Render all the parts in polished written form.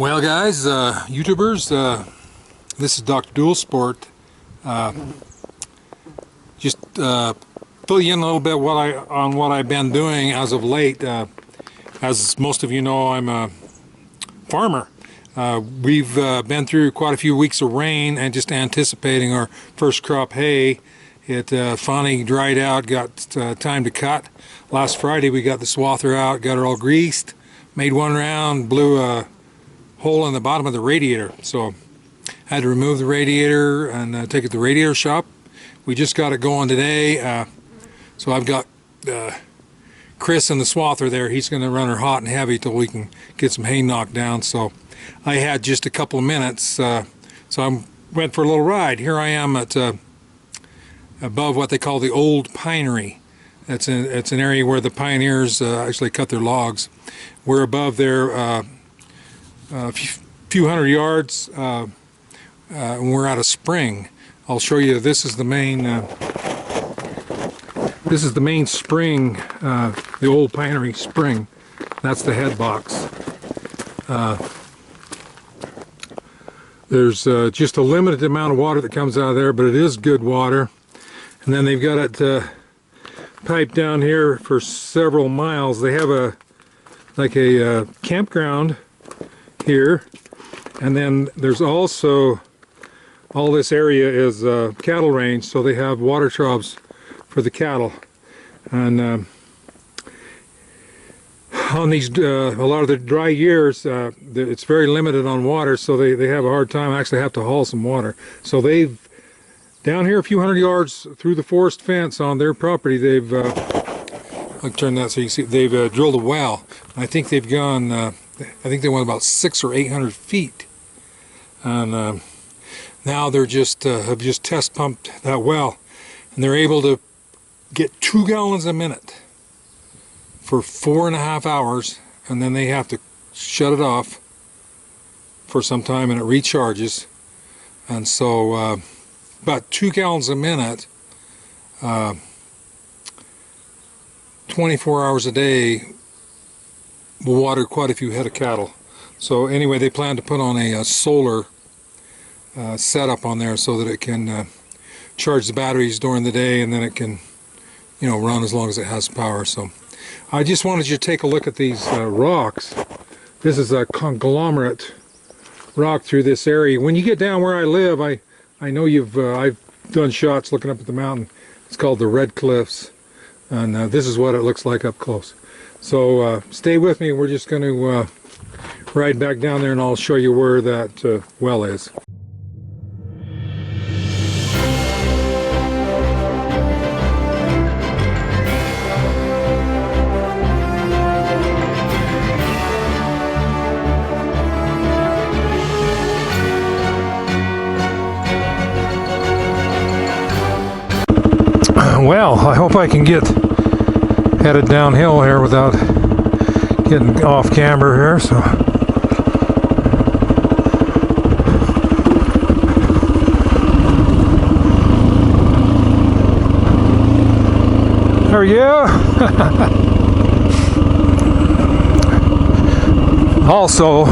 Well, guys, YouTubers, this is Dr. Dual Sport. Just fill you in a little bit on what I've been doing as of late. As most of you know, I'm a farmer. We've been through quite a few weeks of rain and just anticipating our first crop hay. It finally dried out, got time to cut. Last Friday we got the swather out, got her all greased, made one round, blew a hole in the bottom of the radiator. So I had to remove the radiator and take it to the radiator shop. We just got it going today. So I've got Chris in the swather there. He's going to run her hot and heavy till we can get some hay knocked down. So I had just a couple of minutes. So I went for a little ride. Here I am at above what they call the old pinery. It's an area where the pioneers actually cut their logs. We're above there a few hundred yards, and we're at a spring. I'll show you. This is the main spring, the old Pinery Spring. That's the head box. There's just a limited amount of water that comes out of there, but it is good water. And then they've got it piped down here for several miles. They have a campground here, and then there's also all this area is cattle range, so they have water troughs for the cattle. And on these a lot of the dry years, it's very limited on water, so they have a hard time. Actually have to haul some water. So they've down here a few hundred yards through the forest fence on their property, they've I'll turn that so you can see, they've drilled a well. I think they've gone I think they went about 600 or 800 feet, and now they're just have just test pumped that well, and they're able to get 2 gallons a minute for 4.5 hours, and then they have to shut it off for some time, and it recharges. And so about 2 gallons a minute, 24 hours a day, will water quite a few head of cattle. So anyway, they plan to put on a solar setup on there so that it can charge the batteries during the day, and then it can, run as long as it has power. So I just wanted you to take a look at these rocks. This is a conglomerate rock through this area. When you get down where I live, I know I've done shots looking up at the mountain. It's called the Red Cliffs, and this is what it looks like up close. So stay with me. We're just going to ride back down there, and I'll show you where that well is. Well, I hope I can get headed downhill here without getting off camber here. So there we go. Also,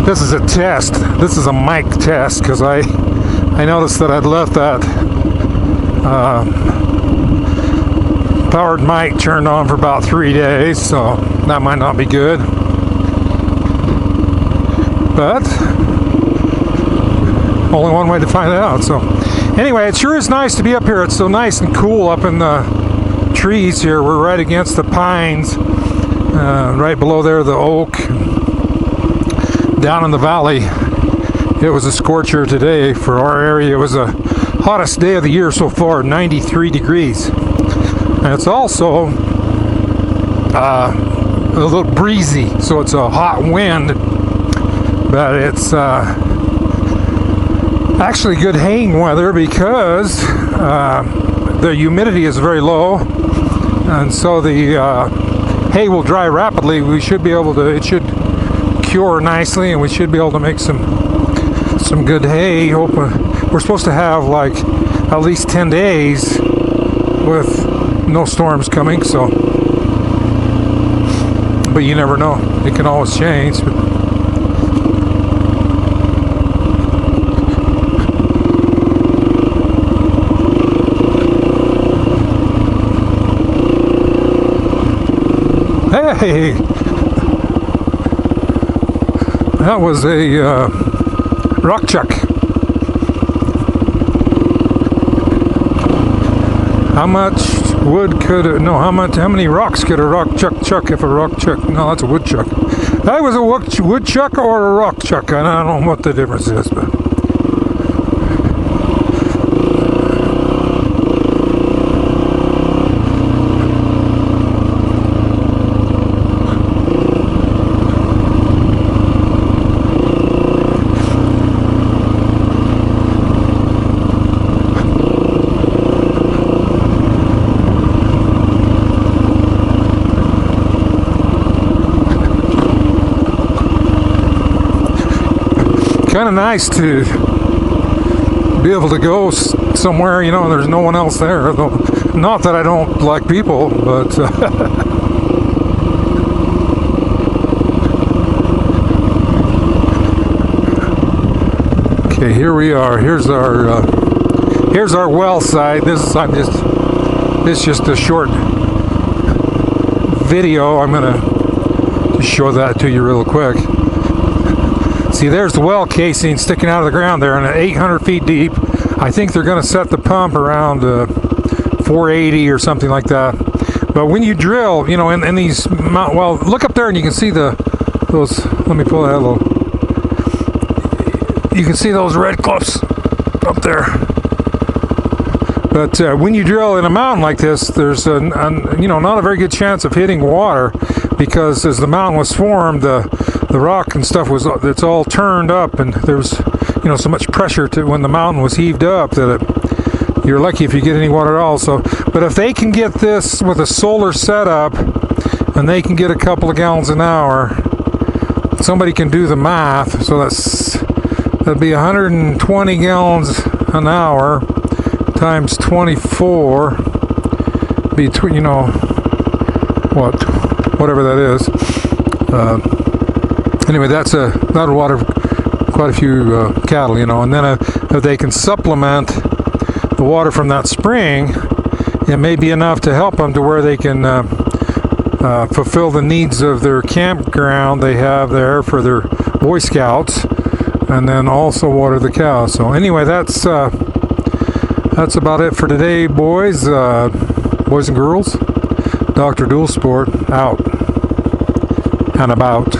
this is a test. This is a mic test, because I noticed that I'd left that powered mic turned on for about 3 days, so that might not be good. But only one way to find out. So anyway, it sure is nice to be up here. It's so nice and cool up in the trees here. We're right against the pines, right below there the oak. Down in the valley, it was a scorcher today for our area. It was the hottest day of the year so far, 93 degrees. And it's also a little breezy, so it's a hot wind, but it's actually good haying weather, because the humidity is very low, and so the hay will dry rapidly. We should be able to, it should cure nicely, and we should be able to make some good hay. We're supposed to have like at least 10 days with no storms coming, so, but you never know, it can always change. But Hey! That was a rock chuck. How much wood could it, no, how many rocks could a rock chuck if a rock chuck, no, that's a woodchuck. That was a woodchuck or a rock chuck, and I don't know what the difference is, but. Kind of nice to be able to go somewhere, you know, there's no one else there. Not that I don't like people, but okay, here we are. Here's our well site. This is just a short video. I'm gonna just show that to you real quick. See, there's the well casing sticking out of the ground there, and at 800 feet deep. I think they're going to set the pump around 480 or something like that. But when you drill, you know, in these well, look up there and you can see those. Let me pull that a little. You can see those red cliffs up there. But when you drill in a mountain like this, there's you know, not a very good chance of hitting water, because as the mountain was formed, the rock and stuff it's all turned up, and there's, you know, so much pressure to when the mountain was heaved up that you're lucky if you get any water at all. So, but if they can get this with a solar setup and they can get a couple of gallons an hour, somebody can do the math. So that'd be 120 gallons an hour times 24, between, you know, whatever that is. Anyway, that'll water quite a few cattle, you know. And then if they can supplement the water from that spring, it may be enough to help them to where they can fulfill the needs of their campground they have there for their Boy Scouts, and then also water the cows. So anyway, that's about it for today, boys and girls. Dr. Dual Sport out and about.